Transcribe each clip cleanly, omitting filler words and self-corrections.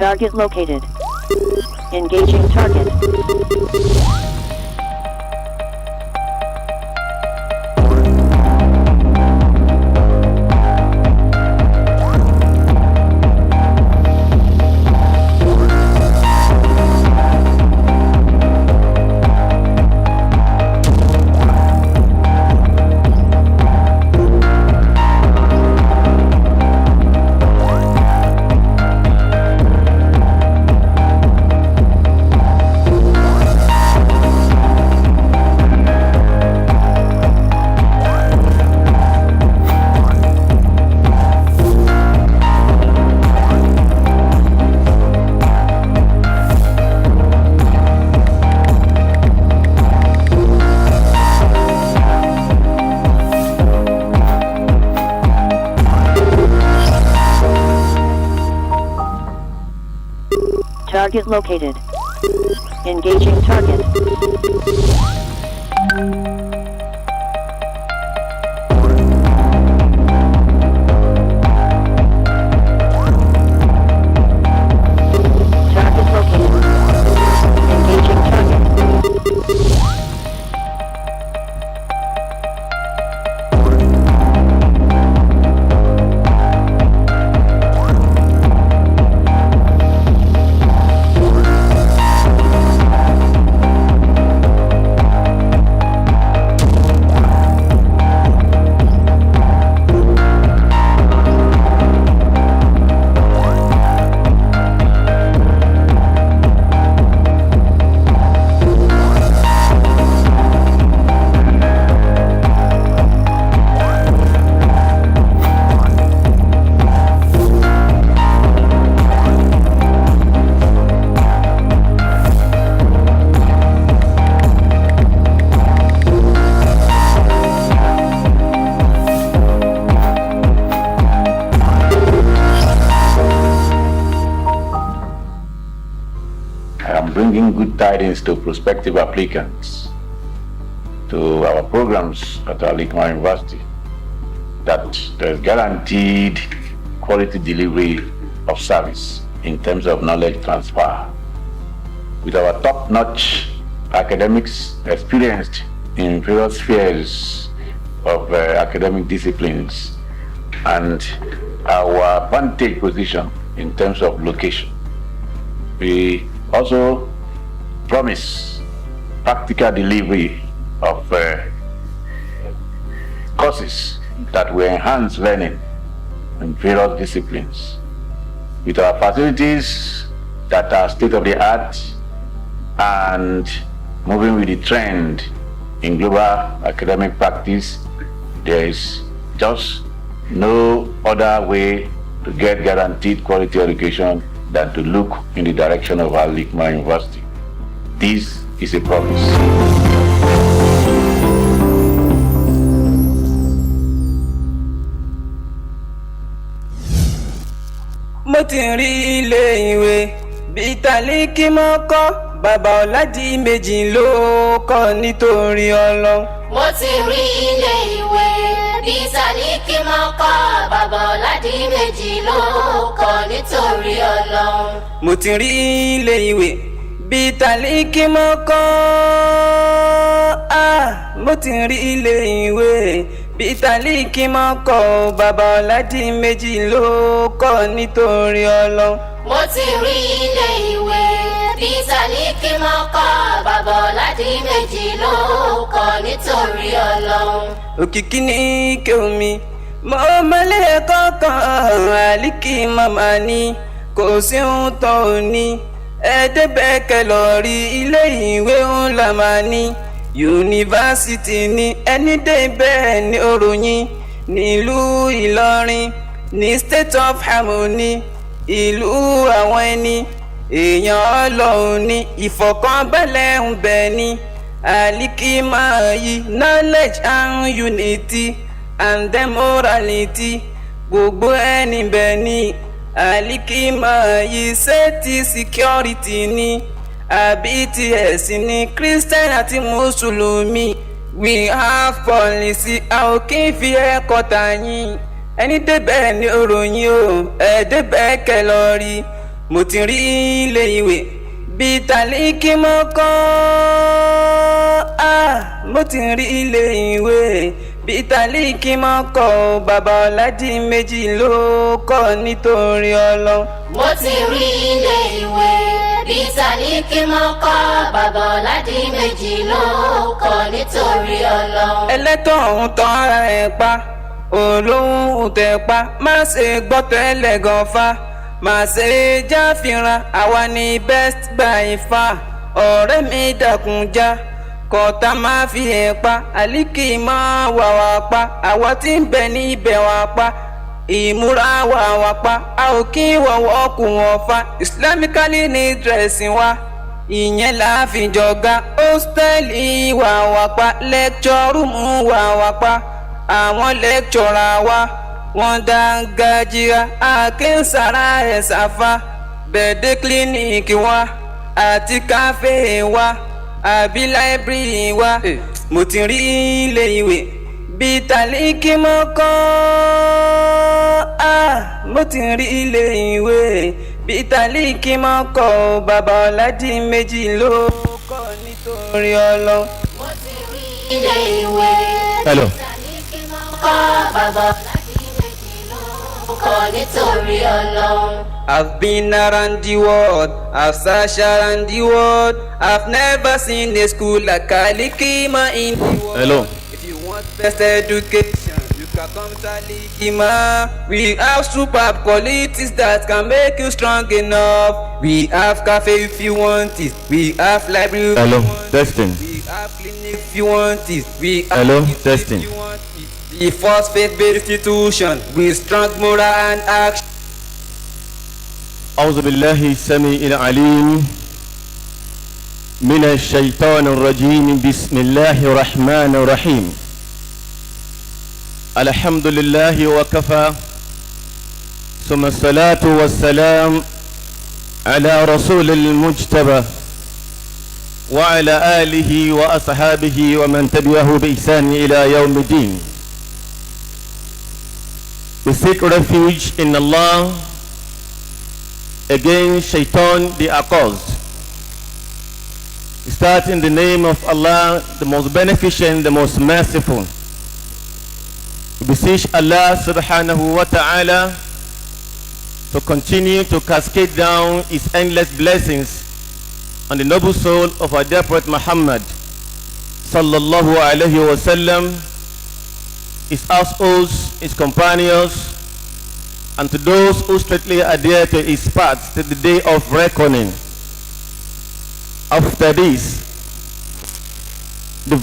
Target located. Engaging target. Target located. Engaging target. Target located. Engaging target. Bringing good tidings to prospective applicants to our programs at Al-Hikmah University that there's guaranteed quality delivery of service in terms of knowledge transfer. With our top-notch academics experienced in various spheres of academic disciplines and our vantage position in terms of location, we also promise practical delivery of courses that will enhance learning in various disciplines. With our facilities that are state-of-the-art and moving with the trend in global academic practice, there is just no other way to get guaranteed quality education than to look in the direction of Al-Hikmah University. This is a promise. Mo ti rí ilé ìwé bí Al-Hikmah kọ́, bàbá ọ̀làdì méjì ló kọ́ nítorí Ọlọ́run. Mo ti rí ilé ìwé bí Al-Hikmah kọ́, bàbá ọ̀làdì méjì ló kọ́ nítorí Ọlọ́run. Mo ti rí ilé ìwé bí Al-Hikmah kọ́, mo ti rí ilé ìwé bí Al-Hikmah kọ́, bàbá ọ̀làdì méjì ló kọ́ nítorí Ọlọ́run. Mo ti rí ilé ìwé bí Al-Hikmah kọ́, bàbá ọ̀làdì méjì ló kọ́ nítorí Ọlọ́run. Òkìkí ní ike omi mo mọ́lẹ̀ kankan Al-Hikmah máa ní kò sí ohun tó ní ẹ̀ẹ́dẹ́gbẹ̀kẹ́ lọ rí ilé ìwé ńlá máa ní yunifásitì ní ẹni dé bẹ́ẹ̀ ní òròyìn nílùú Ìlọrin ní state of harmony ìlú àwọn ẹni èèyàn Ọlọ́run ní ìfọ̀kànbalẹ̀ ń bẹ ní Al-Hikmah yìí knowledge and unity and morality gbogbo ẹni bẹ ní Al-Hikmah yìí safety security ní àbí ti ẹ̀sìn ní Christian àti Mùsùlùmí we have policy a ò kí ń fi ẹ̀kọ́ tà yín ẹni débẹ̀ ní òròyìn o ẹ̀ẹ́dẹ́gbẹ̀kẹ́ lọ rí mo ti rí ilé ìwé bíi Al-Hikmah kọ́ mo ti rí ilé ìwé bíi Al-Hikmah kọ́ bàbá ọ̀làdì méjì ló kọ́ nítorí Ọlọ́run. mo ti rí ilé ìwé bíi Al-Hikmah kọ́ bàbá ọ̀làdì méjì ló kọ́ nítorí Ọlọ́run. ẹlẹ́tọ̀ ọ̀hún tán ara ẹ̀ pa olóhùn tẹ̀ pa má ṣe gbọ́ tẹ́lẹ̀ gan fa má ṣe jáfìrán àwa ni best by far ọ̀rẹ́ mi dàkúnjá kọ́tà máa fi ẹ̀ pa Al-Hikmah wà wá pa àwa tí ń bẹ níbẹ̀ wá pa ìmúra wà pa a ò kí wọ̀wọ́ kù wọ́n fa islamically ní dressing wa ìyẹn là á fi jọ̀gá hóstẹ́ẹ̀lì wà pa lecture room wà pa àwọn lecturer wa wọ́n dángájíra àkínsàrà ẹ̀ sáfà bẹ̀ẹ́dẹ́ kílíníìkì wa àti káfé wa àbí láìbírì wa mo ti rí ilé ìwé bíi Al-Hikmah kọ́ mo ti rí ilé ìwé bíi Al-Hikmah kọ́ bàbá ọ̀làdì méjì ló kọ́ nítorí Ọlọ́run. mo ti rí ilé ìwé Hello. bíi Al-Hikmah kọ́ bàbá ọ̀làdì méjì ló kọ́ nítorí Ọlọ́run. I've been around the world, I've searched around the world. I've never seen a school like Al-Hikmah in the world. Hello. If you want best education, you can come to Al-Hikmah. We have superb qualities that can make you strong enough. We have cafe if you want it. We have library if Hello. you want Testing. it. We have clinic if you want it. We have Hello. clinic Testing. if you want it. The first faith-based institution with strong moral and action. أعوذ بالله السميع العليم من الشيطان الرجيم بسم الله الرحمن الرحيم الحمد لله وكفى ثم الصلاة والسلام على رسول المجتبى وعلى آله وأصحابه ومن تبعه بإحسان إلى يوم الدين. We seek refuge in Allah against shaitan the accursed. We start in the name of Allah, the most beneficent, the most merciful. We beseech Allah subhanahu wa ta'ala to continue to cascade down his endless blessings on the noble soul of our dear Prophet Muhammad sallallahu alayhi wa sallam, his households, his companions, and to those who strictly adhere to his path to the day of reckoning. After this, the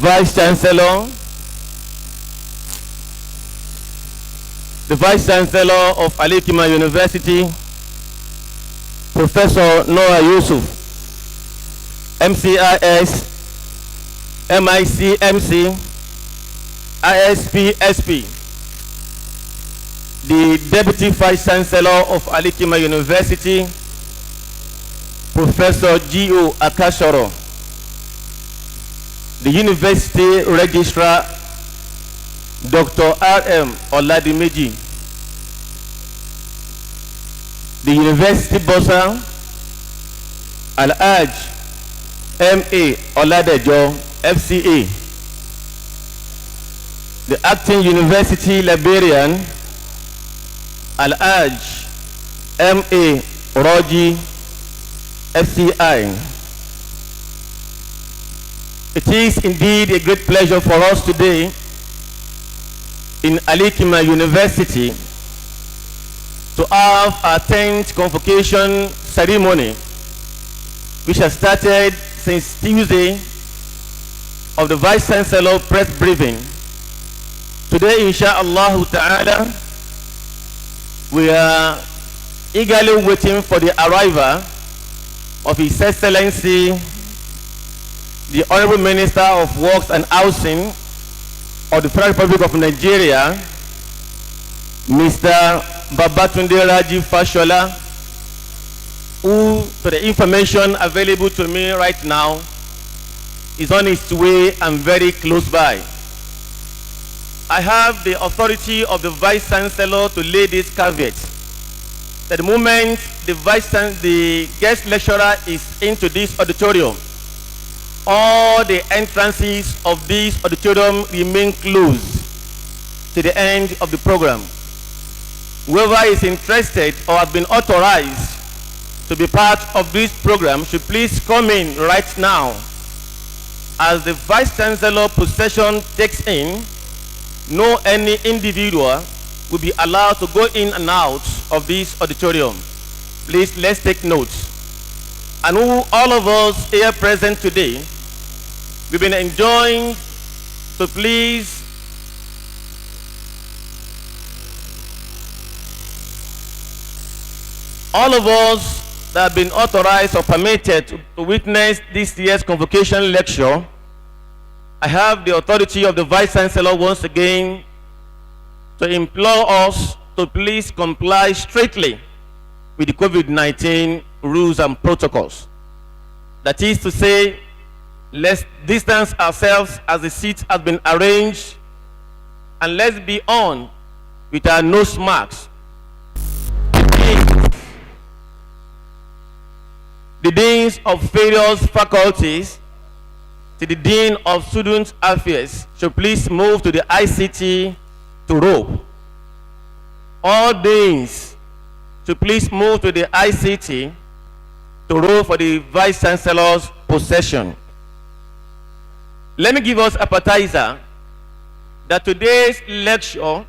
Vice Chancellor of Al-Hikmah University, Professor Noah Yusuf, MCIS, MICMC, ISP-SP, the Deputy Vice Chancellor of Al-Hikmah University, Professor G.O. Akashoro, the University Registrar, Dr. R.M. Oladimeji, the University Bossa, Al-Haj M.A. Oladejo, FCA, the Acting University Librarian, Al-Haj M.A. Raji, FCI. It is indeed a great pleasure for us today in Al-Hikmah University to have our 10th convocation ceremony, which has started since Tuesday of the Vice Chancellor press briefing. Today, inshallah ta'ala, we are eagerly waiting for the arrival of His Excellency, the Honorable Minister of Works and Housing of the Federal Republic of Nigeria, Mr. Babatunde Raji Fashola, who, to the information available to me right now, is on his way and very close by. I have the authority of the Vice Chancellor to lay this caveat that the moment the guest lecturer is into this auditorium, all the entrances of this auditorium remain closed to the end of the program. Whoever is interested or has been authorized to be part of this program should please come in right now. As the Vice Chancellor procession takes in, no any individual will be allowed to go in and out of this auditorium. Please, let's take notes. And all of us here present today, we've been enjoying to please all of us that have been authorized or permitted to witness this year's convocation lecture. I have the authority of the Vice Chancellor once again to implore us to please comply strictly with the COVID-19 rules and protocols. That is to say, let's distance ourselves as the seat has been arranged, and let's be on with our nose masks. The deans of various faculties to the Dean of Student Affairs should please move to the ICT to rope. All deans should please move to the ICT to rope for the Vice Chancellor's possession. Let me give us appetizer that today's lecture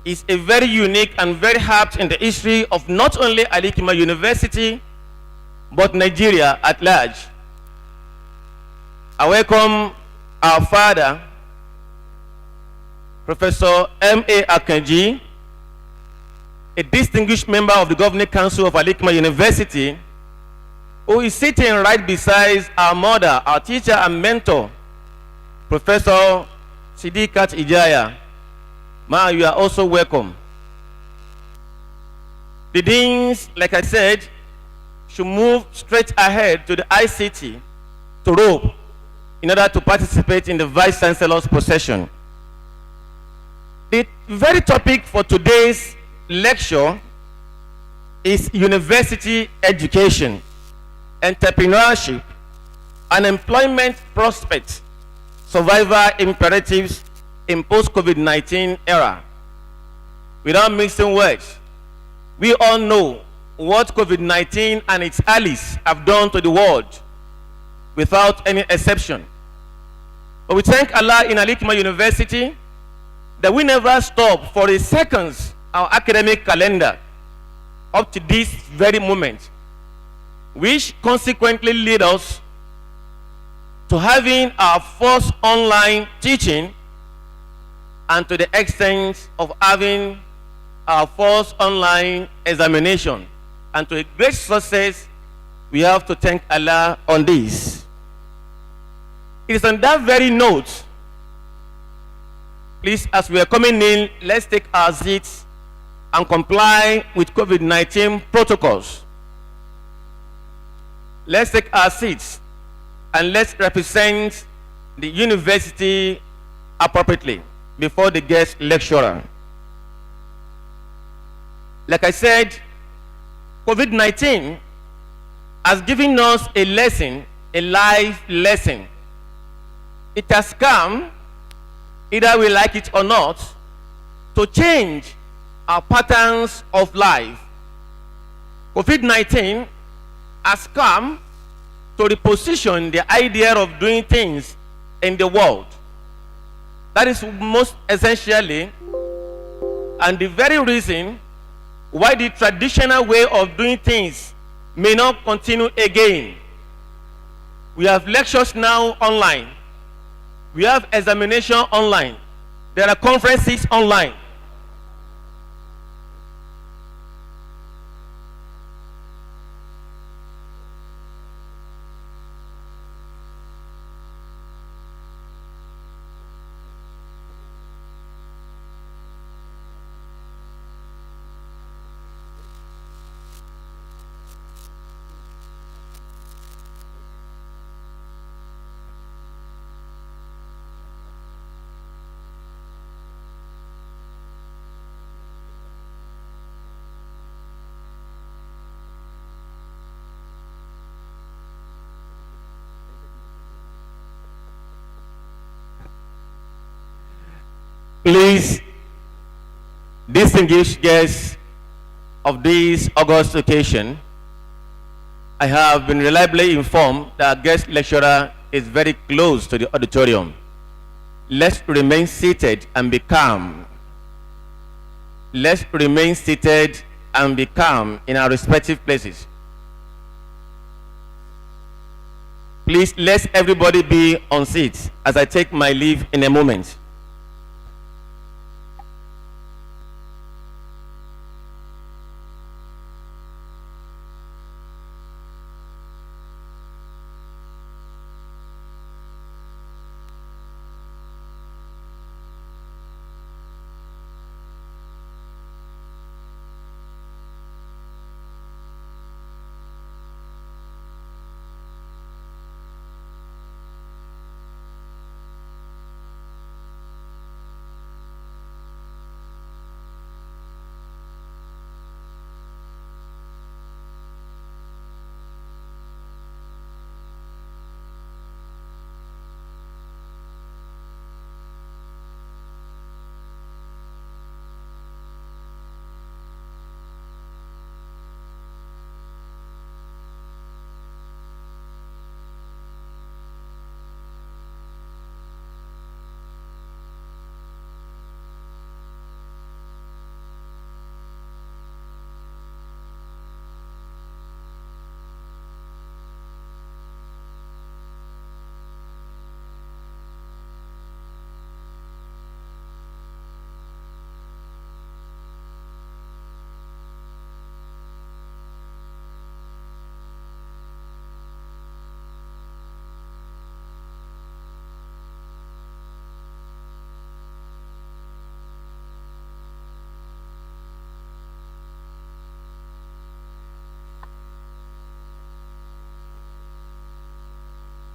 is a very unique and very apt in the history of not only Al-Hikmah University, but Nigeria at large. I welcome our father, Professor M.A. Akanji, a distinguished member of the Governing Council of Al-Hikmah University, who is sitting right beside our mother, our teacher and mentor, Professor Sidikat Ijaya. Ma, you are also welcome. The deans, like I said, should move straight ahead to the ICT to rope in order to participate in the Vice Chancellor's procession. The very topic for today's lecture is university education, entrepreneurship, unemployment prospects, survival imperatives in post-COVID-19 era. Without mixing words, we all know what COVID-19 and its allies have done to the world, without any exception. But we thank Allah in Al-Hikmah University that we never stop for a second our academic calendar up to this very moment, which consequently lead us to having our first online teaching, and to the extent of having our first online examination. And to a great success, we have to thank Allah on this. It is on that very note, please, as we are coming in, let's take our seats and comply with COVID-19 protocols. Let's take our seats and let's represent the university appropriately before the guest lecturer. Like I said, COVID-19 has given us a lesson, a life lesson. It has come, either we like it or not, to change our patterns of life. COVID-19 has come to reposition the idea of doing things in the world. That is most essentially, and the very reason why the traditional way of doing things may not continue again. We have lectures now online. We have examination online. There are conferences online. Please, distinguished guests of this August occasion, I have been reliably informed that our guest lecturer is very close to the auditorium. Let's remain seated and be calm. Let's remain seated and be calm in our respective places. Please, let everybody be on seats as I take my leave in a moment.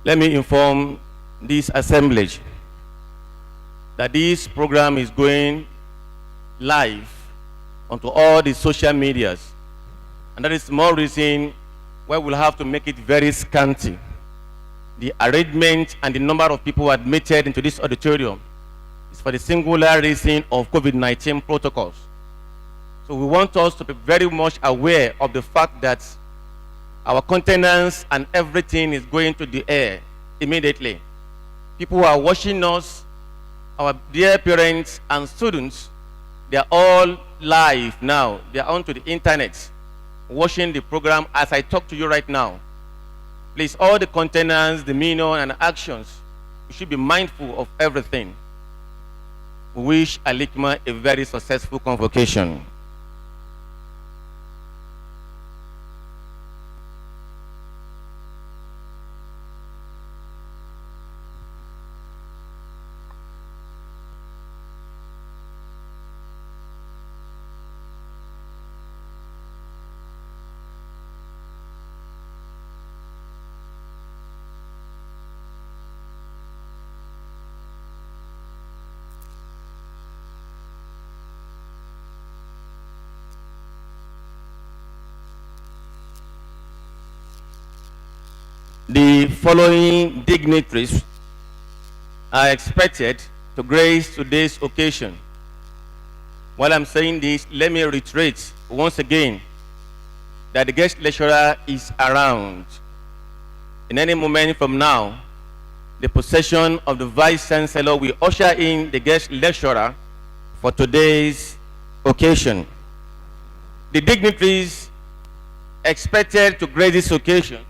Let me inform this assemblage that this program is going live onto all the social medias, and that is more reason why we'll have to make it very scanty. The arrangement and the number of people admitted into this auditorium is for the singular reason of COVID-19 protocols. So we want us to be very much aware of the fact that our contenance and everything is going to the air immediately. People who are watching us, our dear parents and students, they are all live now. They are onto the internet, watching the program as I talk to you right now. Please, all the contenance, demeanor, and actions, you should be mindful of everything. We wish Al-Hikmah a very successful convocation. The following dignitaries are expected to grace today's occasion. While I'm saying this, let me reiterate once again that the guest lecturer is around. In any moment from now, the possession of the Vice Chancellor will usher in the guest lecturer for today's occasion. The dignitaries expected to grace this occasion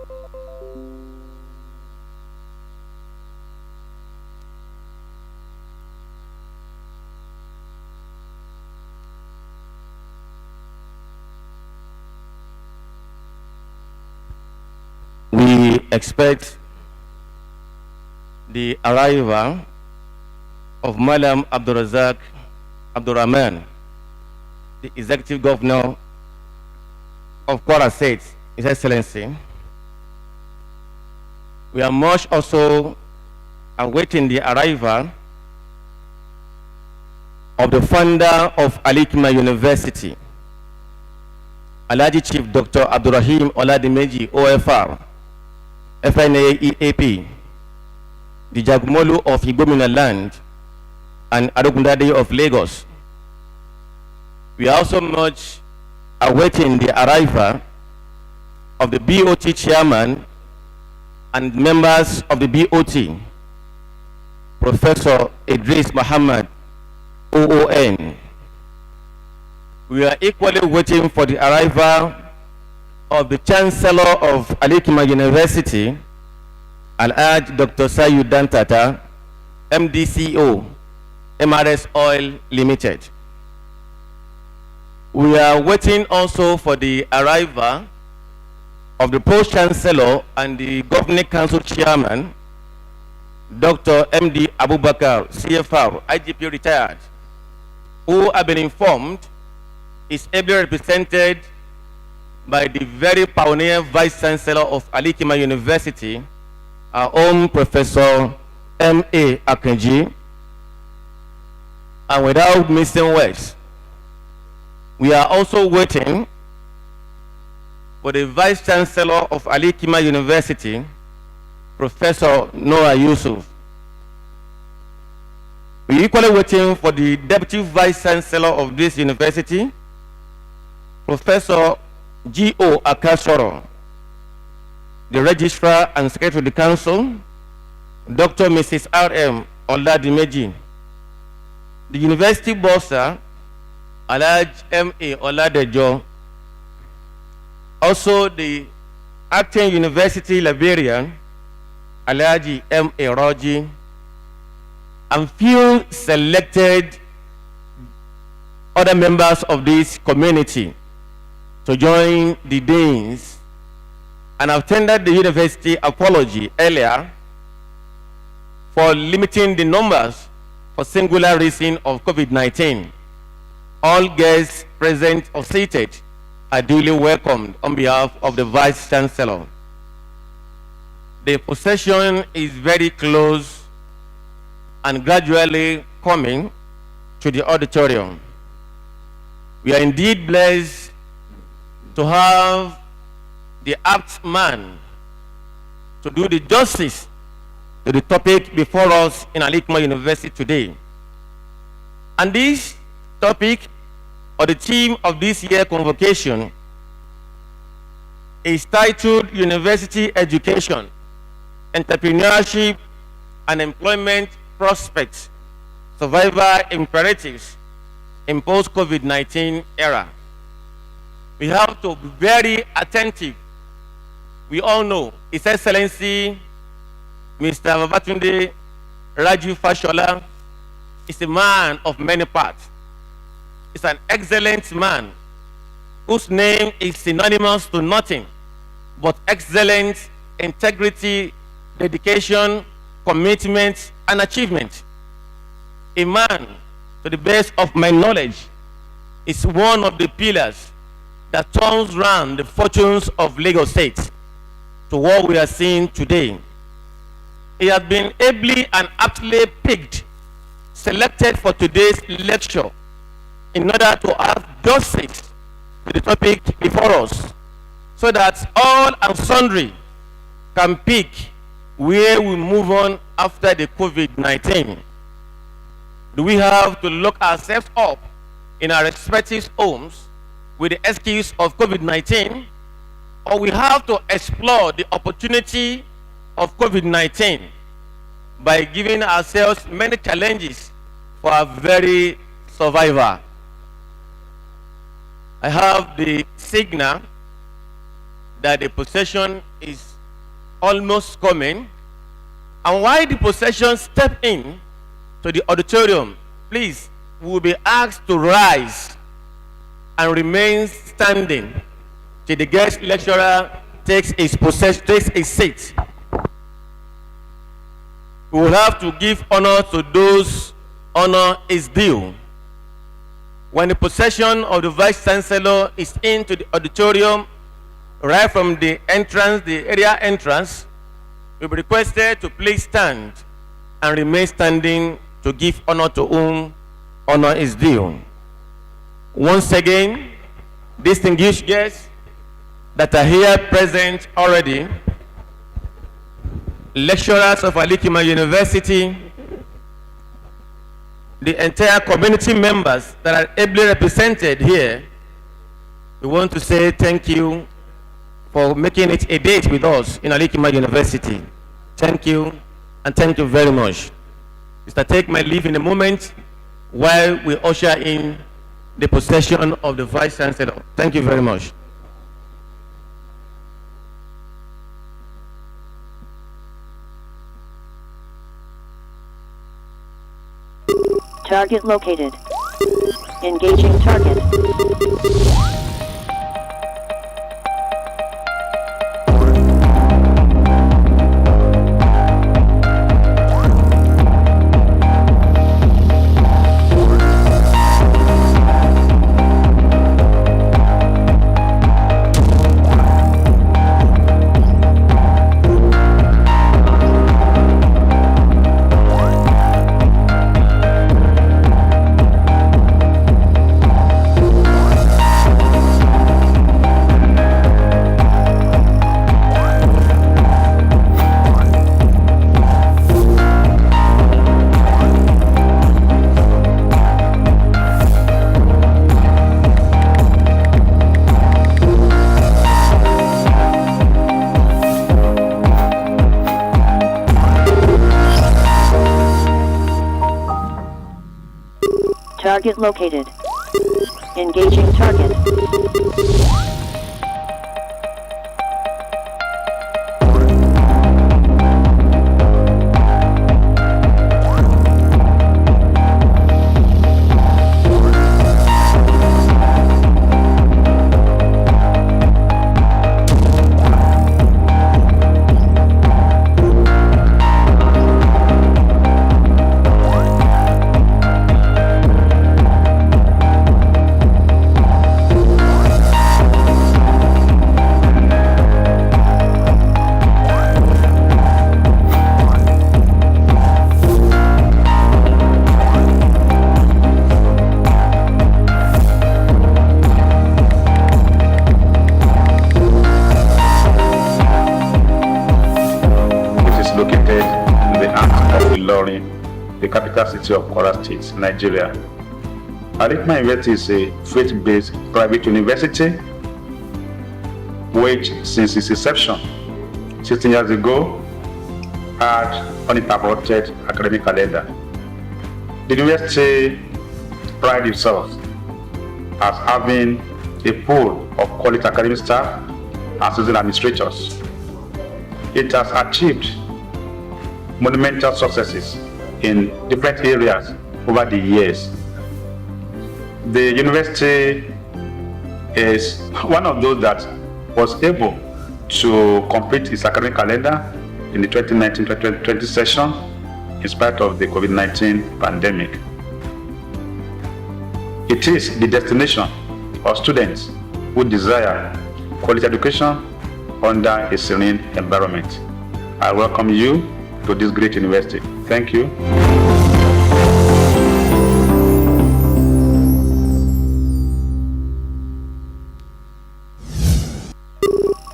We expect the arrival of Malam Abdurrazak Abdurrahman, the Executive Governor of Kwara State, His Excellency. We are much also awaiting the arrival of the founder of Al-Hikmah University, Alhaji Chief Dr. Abdurrahim Oladimeji, OFR, FNAEAP, the Jagmolu of Igomina Land, and Adogundade of Lagos. We are also much awaiting the arrival of the BOT chairman and members of the BOT, Professor Idris Muhammad, OON. We are equally waiting for the arrival of the Chancellor of Al-Hikmah University, Al-Haj Dr. Sayud Dantata, MDCO, MRS Oil Limited. We are waiting also for the arrival of the Pro-Chancellor and the Governing Council Chairman, Dr. MD Abubakar, CFR, IGP retired, who have been informed is ably represented by the very pioneer Vice Chancellor of Al-Hikmah University, our own Professor M.A. Akenji. And without missing words, we are also waiting for the Vice Chancellor of Al-Hikmah University, Professor Noah Yusuf. We are equally waiting for the Deputy Vice Chancellor of this university, Professor G.O. Akasoro, the Registrar and Secretary of the Council, Dr. Mrs. R.M. Oladimeji, the University Bursar, Alhaj M.A. Oladejo, also the Acting University Librarian, Alhaji M.A. Raji, and few selected other members of this community to join the deans, and I've tendered the university apology earlier for limiting the numbers for singular reason of COVID-19. All guests present or seated are duly welcomed on behalf of the Vice Chancellor. The procession is very close and gradually coming to the auditorium. We are indeed blessed to have the apt man to do the justice to the topic before us in Al-Hikmah University today. And this topic, or the theme of this year's convocation, is titled University Education, Entrepreneurship and Employment Prospects, Survival Imperatives in Post-COVID-19 Era. We have to be very attentive. We all know His Excellency Mr. Babatunde Raji Fashola is a man of many parts. He's an excellent man whose name is synonymous to nothing but excellence, integrity, dedication, commitment, and achievement. A man, to the best of my knowledge, is one of the pillars that turns round the fortunes of Lagos State to what we are seeing today. He has been ably and aptly picked, selected for today's lecture in order to have justice to the topic before us, so that all and sundry can pick where we move on after the COVID-19. Do we have to lock ourselves up in our respective homes with the excuse of COVID-19, or we have to explore the opportunity of COVID-19 by giving ourselves many challenges for our very survival? I have the signal that the procession is almost coming. And while the procession step in to the auditorium, please, we will be asked to rise and remain standing till the guest lecturer takes his seat. We will have to give honor to those honor is due. When the procession of the Vice Chancellor is into the auditorium, right from the entrance, the area entrance, you'll be requested to please stand and remain standing to give honor to whom honor is due. Once again, distinguished guests that are here present already, lecturers of Al-Hikmah University, the entire community members that are ably represented here, we want to say thank you for making it a date with us in Al-Hikmah University. Thank you, and thank you very much. Mr. Take my leave in a moment while we usher in the procession of the Vice Chancellor. Thank you very much. Target located. Engaging target. Target located. Engaging target. The capital city of Kwara State, Nigeria. Al-Hikmah University is a faith-based private university which, since its inception 16 years ago, had uninterrupted academic calendar. The university prides itself as having a pool of quality academic staff and student administrators. It has achieved monumental successes in different areas over the years. The university is one of those that was able to complete its academic calendar in the 2019-2020 session in spite of the COVID-19 pandemic. It is the destination of students who desire quality education under a serene environment. I welcome you to this great university. Thank you.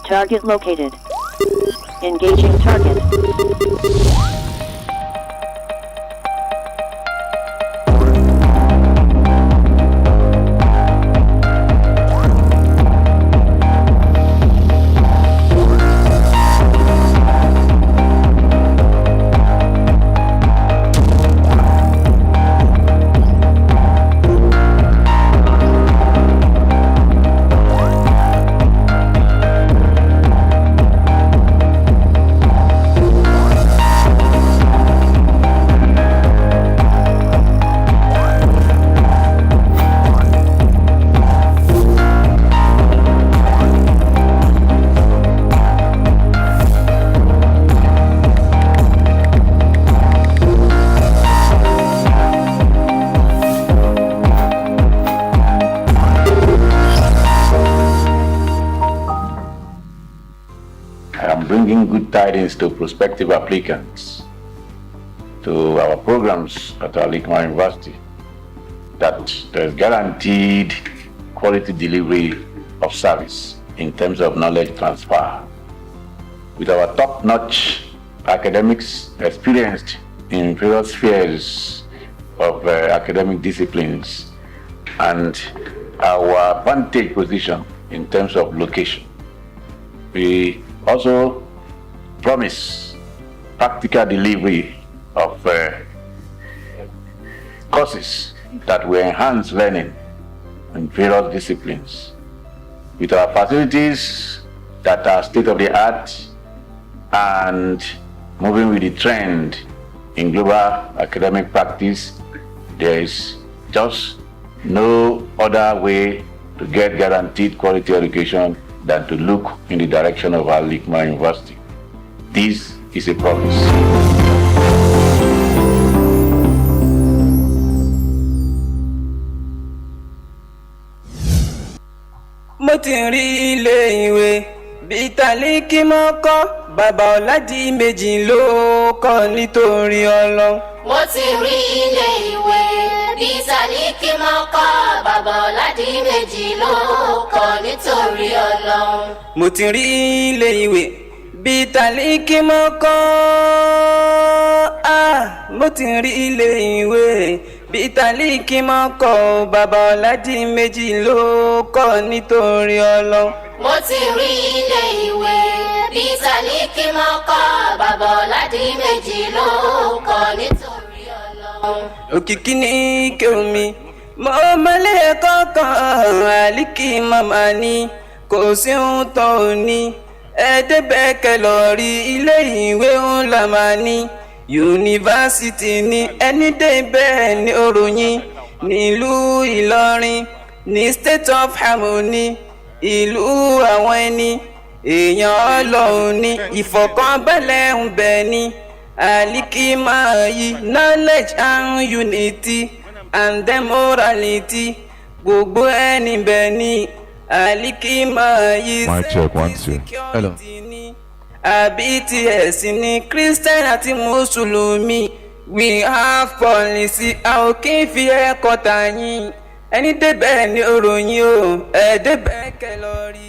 Target located. Engaging target. I am bringing good tidings to prospective applicants to our programs at Al-Hikmah University that there is guaranteed quality delivery of service in terms of knowledge transfer. With our top-notch academics experienced in various spheres of academic disciplines and our vantage position in terms of location, we also promise practical delivery of courses that will enhance learning in various disciplines. With our facilities that are state-of-the-art and moving with the trend in global academic practice, there is just no other way to get guaranteed quality education than to look in the direction of Al-Hikmah University. This is a promise. mo ti rí ilé ìwé bíi Al-Hikmah kọ́ bàbá ọ̀làdì méjì ló kọ́ nítorí Ọlọ́run. mo ti rí ilé ìwé bíi Al-Hikmah kọ́ bàbá ọ̀làdì méjì ló kọ́ nítorí Ọlọ́run. mo ti rí ilé ìwé bíi Al-Hikmah kọ́ mo ti rí ilé ìwé bíi Al-Hikmah kọ́ bàbá ọ̀làdì méjì ló kọ́ nítorí Ọlọ́run. mo ti rí ilé ìwé bíi Al-Hikmah kọ́ bàbá ọ̀làdì méjì ló kọ́ nítorí Ọlọ́run. òkìkí ní kéwùmí mo mọ́lẹ̀ kọ́kàn Al-Hikmah máa ní kò sí ohun tó ní ẹ̀ẹ́dẹ́gbẹ̀kẹ́ lọ rí ilé ìwé ńlá máa ní yunifásitì ní ẹni dé bẹ́ẹ̀ ní òròyìn nílùú Ìlọrin ní state of harmony ìlú àwọn ẹni èèyàn Ọlọ́run ní ìfọ̀kànbalẹ̀ ń bẹ ní Al-Hikmah yìí knowledge and unity and then morality gbogbo ẹni bẹ ní Al-Hikmah yìí Hello. àbí ti ẹ̀sìn ní Christian àti Mùsùlùmí we have policy a ò kí n fi ẹ̀kọ́ tàyín ẹni débẹ̀ ní òròyìn o ẹ̀ẹ́dẹ́bẹ̀ kẹ lọ rí.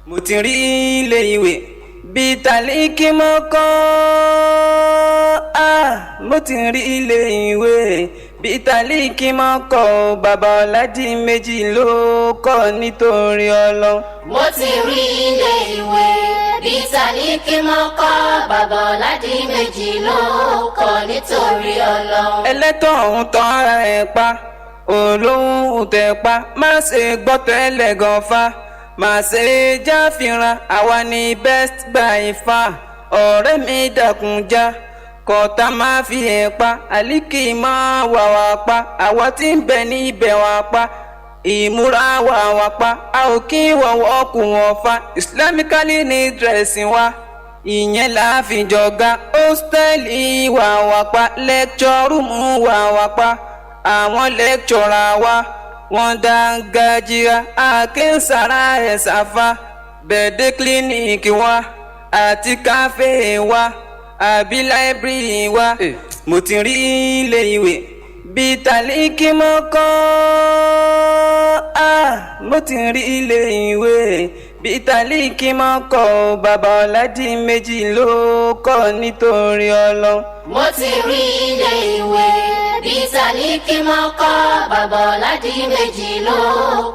mo ti rí ilé ìwé bíi Al-Hikmah kọ́ mo ti rí ilé ìwé bíi Al-Hikmah kọ́ bàbá ọ̀làdì méjì ló kọ́ nítorí Ọlọ́run. mo ti rí ilé ìwé bíi Al-Hikmah kọ́ bàbá ọ̀làdì méjì ló kọ́ nítorí Ọlọ́run. ẹlẹ́tọ̀ ọ̀hún tán ara ẹ̀ pa olóhùn tẹ̀ pa má ṣe gbọ́ tẹ́lẹ̀ gan fa má ṣe jáfìràn àwa ni best by far ọ̀rẹ́ mi dàkúnjá kọ́tà máa fi ẹ̀ pa Al-Hikmah wà wá pa àwa tí ń bẹ ní ibẹ̀ wà pa ìmúra wà pa a ò kí wọ̀wọ́ kù wọ́n fa islamically ní dressing wa ìyẹn la fi jọ̀gá hóstẹ́ẹ̀lì wà pa lecture room wà pa àwọn lecturer wa wọ́n dángájíra àkínsàrà ẹ̀ sáfà bẹ̀ẹ́dẹ́ clinic wa àti káfé wa àbí library wa. mo ti rí ilé ìwé bíi Al-Hikmah kọ́ mo ti rí ilé ìwé bíi Al-Hikmah kọ́ bàbá ọ̀làdì méjì ló kọ́ nítorí Ọlọ́run. mo ti rí ilé ìwé bíi Al-Hikmah kọ́ bàbá ọ̀làdì méjì ló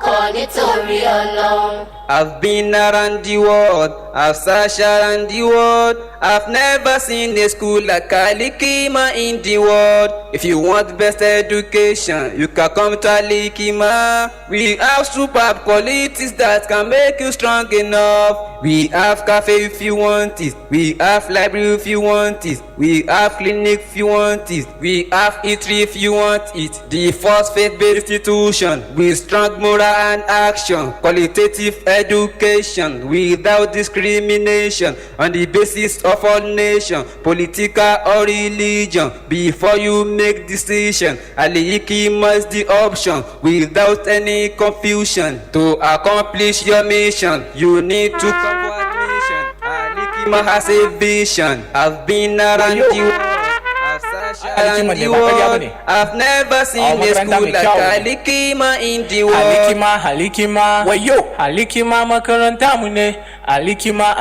kọ́ nítorí Ọlọ́run. I've been around the world, I've searched around the world. I've never seen a school like Al-Hikmah in the world. If you want best education, you can come to Al-Hikmah. We have superb qualities that can make you strong enough. We have cafe if you want it. We have library if you want it. We have clinic if you want it. We have eatery if you want it. The first faith-based institution with strong moral and action. Qualitative education without discrimination on the basis of all nation, political or religion. Before you make decision, Al-Hikmah is the option without any confusion. To accomplish your mission, you need to come for admission. Al-Hikmah Al-Hikmah has a vision. I've been around you. I've searched around the world. I've never seen a school like Al-Hikmah in the world. Al-Hikmah, wayo, Al-Hikmah makaranta mu ne. Al-Hikmah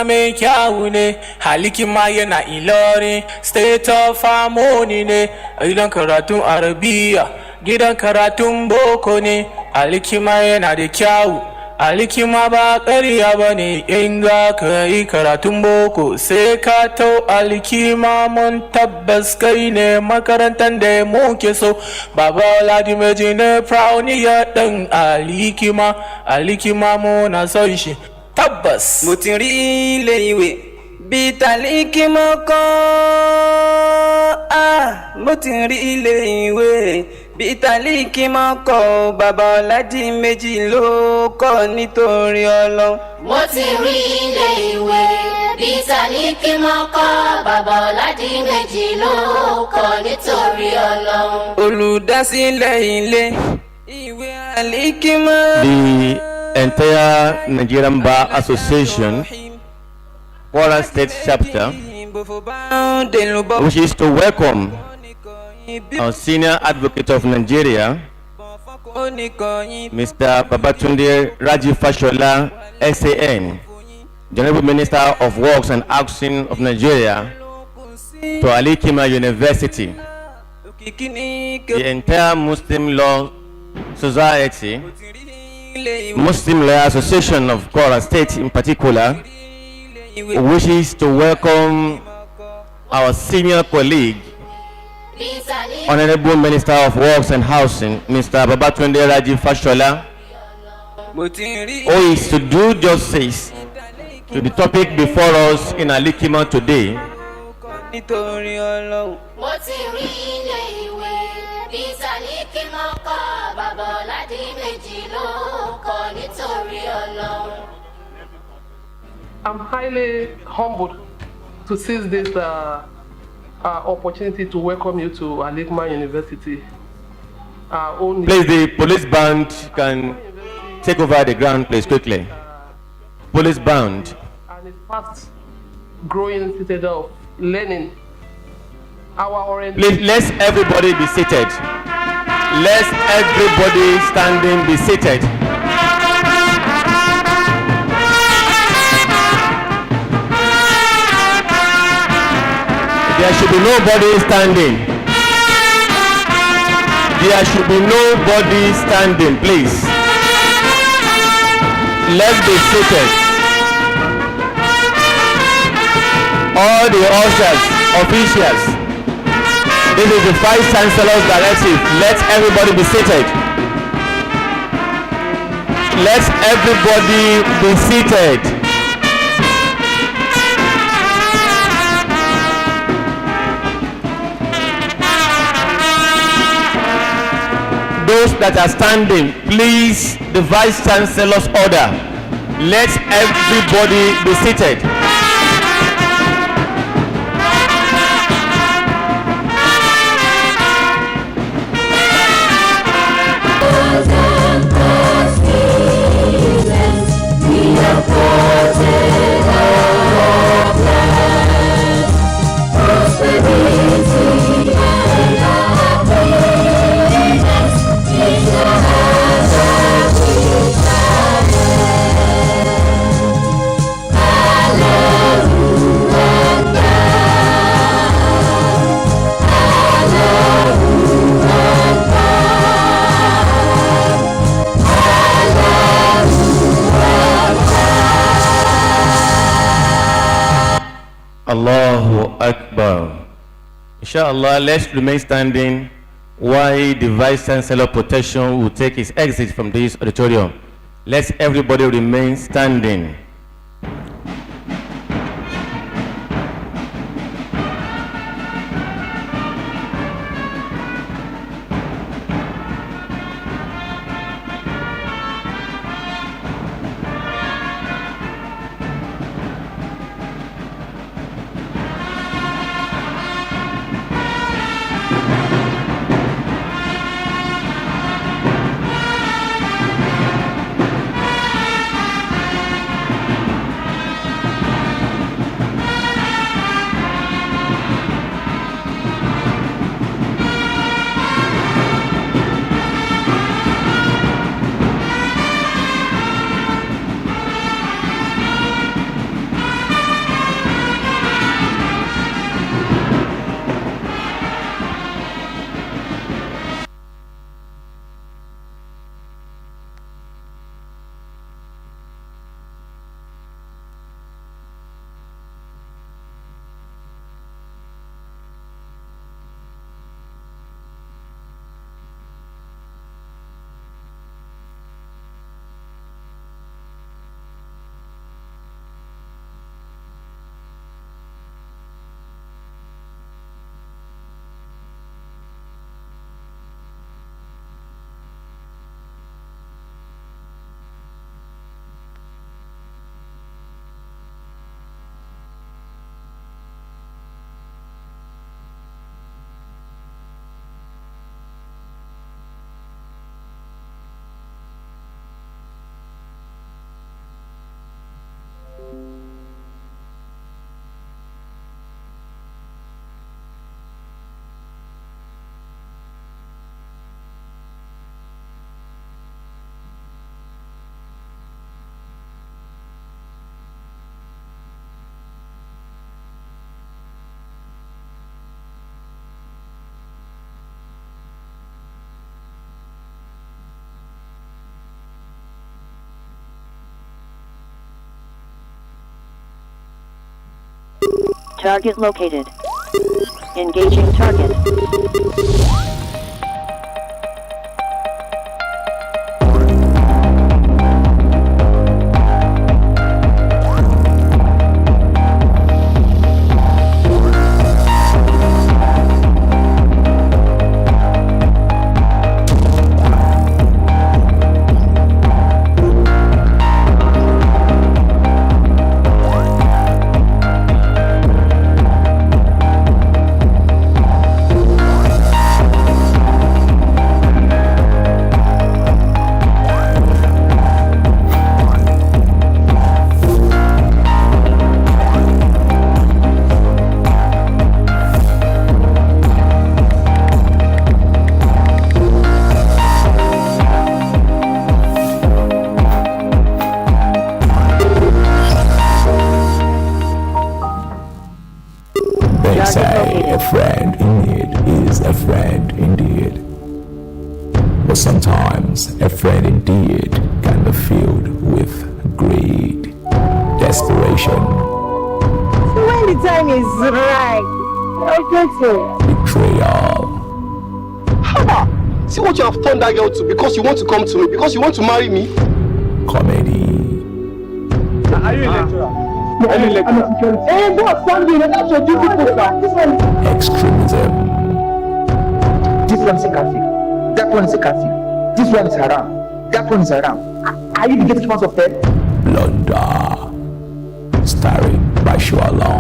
mai kyawu ne. Al-Hikmah yana Ilorin, state of harmony ne. Gidan karatun Arabiya, gidan karatun boko ne. Al-Hikmah yana da kyawu. Al-Hikmah ba ƙarya ba ne. In za ka yi karatun boko sai ka tau Al-Hikmah, mun tabbas kai ne makarantar da muke so. Baba Ladimeji ne proudniya ɗan Al-Hikmah. Al-Hikmah muna son shi tabbas. Mo ti rí ilé ìwé bíi Al-Hikmah kọ́. Mo ti rí ilé ìwé bíi Al-Hikmah kọ́. Bàbá Ladimeji ló kọ́ nítorí Ọlọ́run. Mo ti rí ilé ìwé bíi Al-Hikmah kọ́. Bàbá Ladimeji ló kọ́ nítorí Ọlọ́run. Olùdásílẹ̀ ilé ìwé Al-Hikmah. The entire Nigerian Bar Association, Kwara State Chapter, wishes to welcome our Senior Advocate of Nigeria, Mr. Babatunde Raji Fashola, SAN, the Honorable Minister of Works and Housing of Nigeria, to Al-Hikmah University. The entire Muslim Law Society, Muslim Law Association of Kwara State in particular, wishes to welcome our senior colleague, Honorable Minister of Works and Housing, Mr. Babatunde Raji Fashola, who is to do justice to the topic before us in Al-Hikmah today. Mo ti rí ilé ìwé bíi Al-Hikmah kọ́. Bàbá Ladimeji ló kọ́ nítorí Ọlọ́run. I'm highly humbled to seize this opportunity to welcome you to Al-Hikmah University. Please, the police band can take over the ground, please, quickly. Police band. And its fast growing citadel of learning. Please, let's everybody be seated. Let's everybody standing be seated. There should be nobody standing. There should be nobody standing, please. Let's be seated. All the ushers, officials, this is the Vice Chancellor's directive. Let everybody be seated. Let everybody be seated. Those that are standing, please, the Vice Chancellor's order. Let everybody be seated. Allahu Akbar. Inshallah, let's remain standing while the Vice Chancellor Protection will take his exit from this auditorium. Let's everybody remain standing. Target located. Engaging target. They say a friend in need is a friend indeed. But sometimes a friend indeed can be filled with greed, desperation, when the time is right, betrayal, See what you have turned that girl to because you want to come to me, because you want to marry me. comedy, Are you a lecturer? extremism, This one is a kafir. That one is a kafir. This one is haram. That one is haram. Are you the greatest ones of them? blunder, starring Fashola,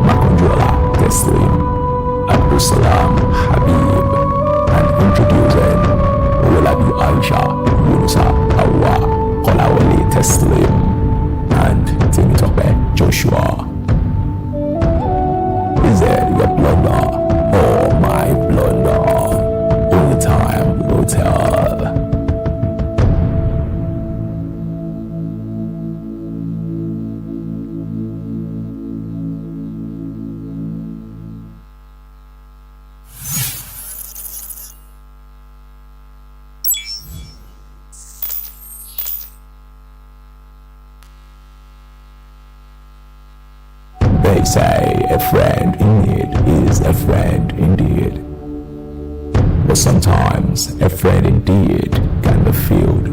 Makunjola, Teslim, Abdul Salam, Habib, and introducing Olabi Aisha, Yunusa, Awa, Kolawole, Teslim, and Temitope, Joshua. Is it your blunder or my blunder? Only time will tell. They say a friend in need is a friend indeed. But sometimes a friend indeed can be filled